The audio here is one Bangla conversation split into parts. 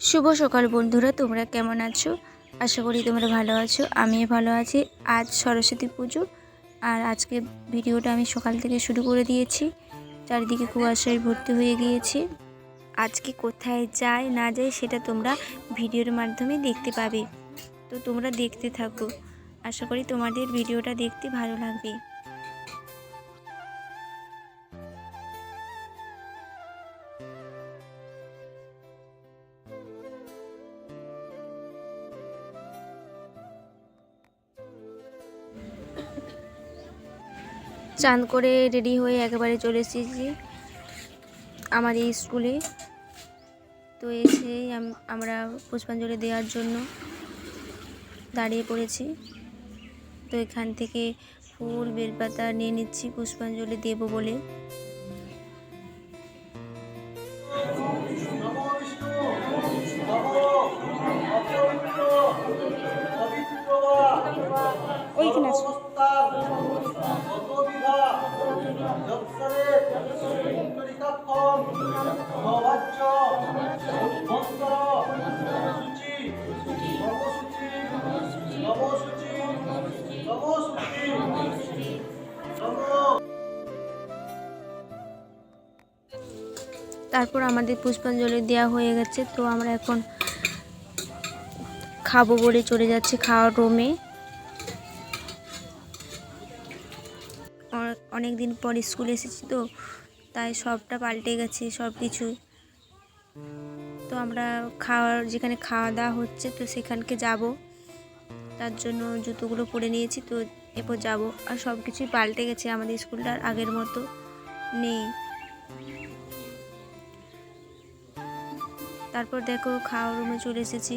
শুভ সকাল বন্ধুরা, তোমরা কেমন আছো? আশা করি তোমরা ভালো আছো। আমিও ভালো আছি। আজ সরস্বতী পুজো, আর আজকে ভিডিওটা আমি সকাল থেকে শুরু করে দিয়েছি। চারিদিকে কুয়াশায় ভর্তি হয়ে গিয়েছে। আজকে কোথায় যাই না যাই সেটা তোমরা ভিডিওর মাধ্যমে দেখতে পাবে। তো তোমরা দেখতে থাকো। আশা করি তোমাদের ভিডিওটা দেখতে ভালো লাগবে। চান করে রেডি হয়ে একেবারে চলে এসেছি আমার এই স্কুলে। তো এসে আমরা পুষ্পাঞ্জলি দেওয়ার জন্য দাঁড়িয়ে পড়েছি। তো এখান থেকে ফুল বেলপাতা নিয়ে নিচ্ছি পুষ্পাঞ্জলি দেব বলে। ওইখানে আছে। তারপর আমাদের পুষ্পাঞ্জলি দেওয়া হয়ে গেছে। তো আমরা এখন খাবো বলে চলে যাচ্ছি খাওয়ার রুমে। অনেক দিন পর স্কুলে এসেছি, তো তাই সবটা পাল্টে গেছে সব কিছু। তো আমরা যেখানে খাওয়া দাওয়া হচ্ছে, তো সেখানকে যাব। তার জন্য জুতোগুলো পরে নিয়েছি। তো এরপর যাব। আর সব কিছুই পাল্টে গেছে, আমাদের স্কুলটা আর আগের মতো নেই। তারপর দেখো খাওয়ার রুমে চলে এসেছি।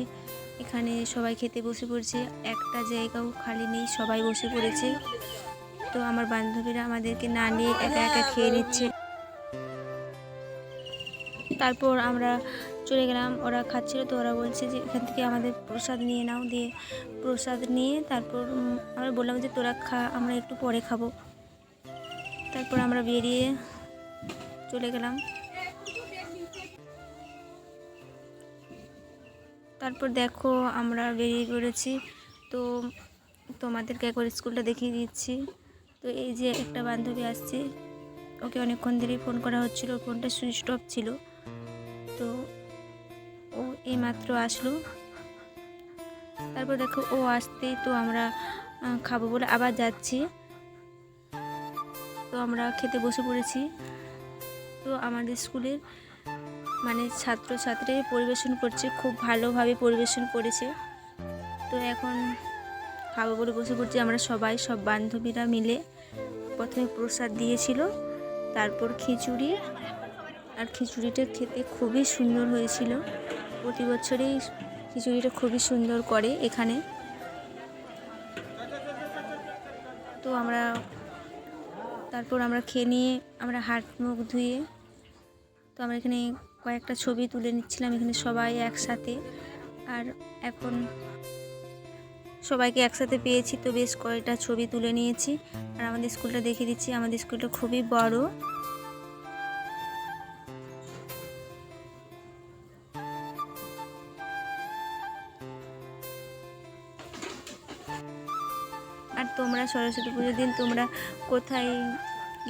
এখানে সবাই খেতে বসে পড়েছে, একটা জায়গাও খালি নেই, সবাই বসে পড়েছে। তো আমার বান্ধবীরা আমাদেরকে না নিয়ে একা একা খেয়ে নিচ্ছে। তারপর আমরা চলে গেলাম, ওরা খাচ্ছিল। তো ওরা বলছে যে এখান থেকে আমাদের প্রসাদ নিয়ে নাও। দিয়ে প্রসাদ নিয়ে তারপর আমরা বললাম যে তোরা খা, আমরা একটু পরে খাবো। তারপর আমরা বেরিয়ে চলে গেলাম। তারপর দেখো আমরা বেরিয়ে পড়েছি। তো তোমাদেরকে একবার স্কুলটা দেখিয়ে দিচ্ছি। তো এই যে একটা বান্ধবী আসছে, ওকে অনেকক্ষণ ধরেই ফোন করা হচ্ছিল, ফোনটা সুইচ অফ ছিল। তো ও এইমাত্র আসলো। তারপর দেখো ও আসতেই তো আমরা খাবো বলে আবার যাচ্ছি। তো আমরা খেতে বসে পড়েছি। তো আমাদের স্কুলের ছাত্রছাত্রী পরিবেশন করছে, খুব ভালোভাবে পরিবেশন করেছে। তো এখন খাবো বলে বসে পড়ছি আমরা সবাই, সব বান্ধবীরা মিলে। প্রথমে প্রসাদ দিয়েছিল, তারপর খিচুড়ি। আর খিচুড়িটা খেতে খুবই সুন্দর হয়েছিল। প্রতি বছরেই খিচুড়িটা খুবই সুন্দর করে এখানে। তো তারপর আমরা খেয়ে নিয়ে আমরা হাত মুখ ধুয়ে, তো আমরা এখানে কয়েকটা ছবি তুলে নিচ্ছিলাম এখানে সবাই একসাথে। আর এখন সবাইকে একসাথে পেয়েছি, তো বেশ কয়েকটা ছবি তুলে নিয়েছি। আর আমাদের স্কুলটা দেখিয়ে দিচ্ছি। আমাদের স্কুলটা খুবই বড়। আর তোমরা সরস্বতী পুজোর দিন তোমরা কোথায়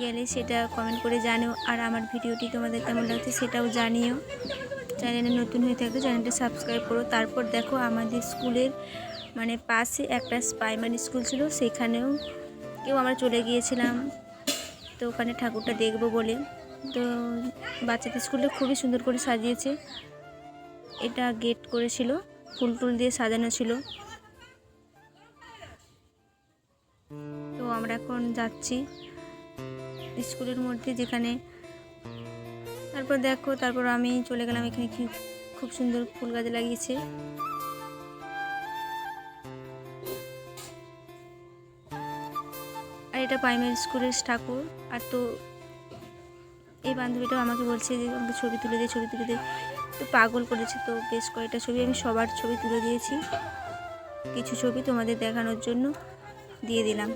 গেলে সেটা কমেন্ট করে জানিও। আর আমার ভিডিওটি তোমাদের কেমন লাগছে সেটাও জানিও। চ্যানেলে নতুন হয়ে থাকলে চ্যানেলটা সাবস্ক্রাইব করো। তারপর দেখো আমাদের স্কুলের পাশে একটা প্রাইমারি স্কুল ছিল, সেখানেও আমরা চলে গিয়েছিলাম। তো ওখানে ঠাকুরটা দেখবো বলে। তো বাচ্চাদের স্কুলটা খুবই সুন্দর করে সাজিয়েছে। এটা গেট করেছিল, ফুল টুল দিয়ে সাজানো ছিল। তো আমরা এখন যাচ্ছি স্কুলের মধ্যে যেখানে। তারপর আমি চলে গেলাম। এখানে খুব সুন্দর ফুল গাছ লাগিয়েছে। আর এটা প্রাইমারি স্কুলের ঠাকুর। আর তো এই বান্ধবীটাও আমাকে বলছে যে আমাকে ছবি তুলে দে। তো পাগল করেছে। তো বেশ কয়েকটা ছবি আমি সবার ছবি তুলে দিয়েছি। কিছু ছবি তোমাদের দেখানোর জন্য দিয়ে দিলাম।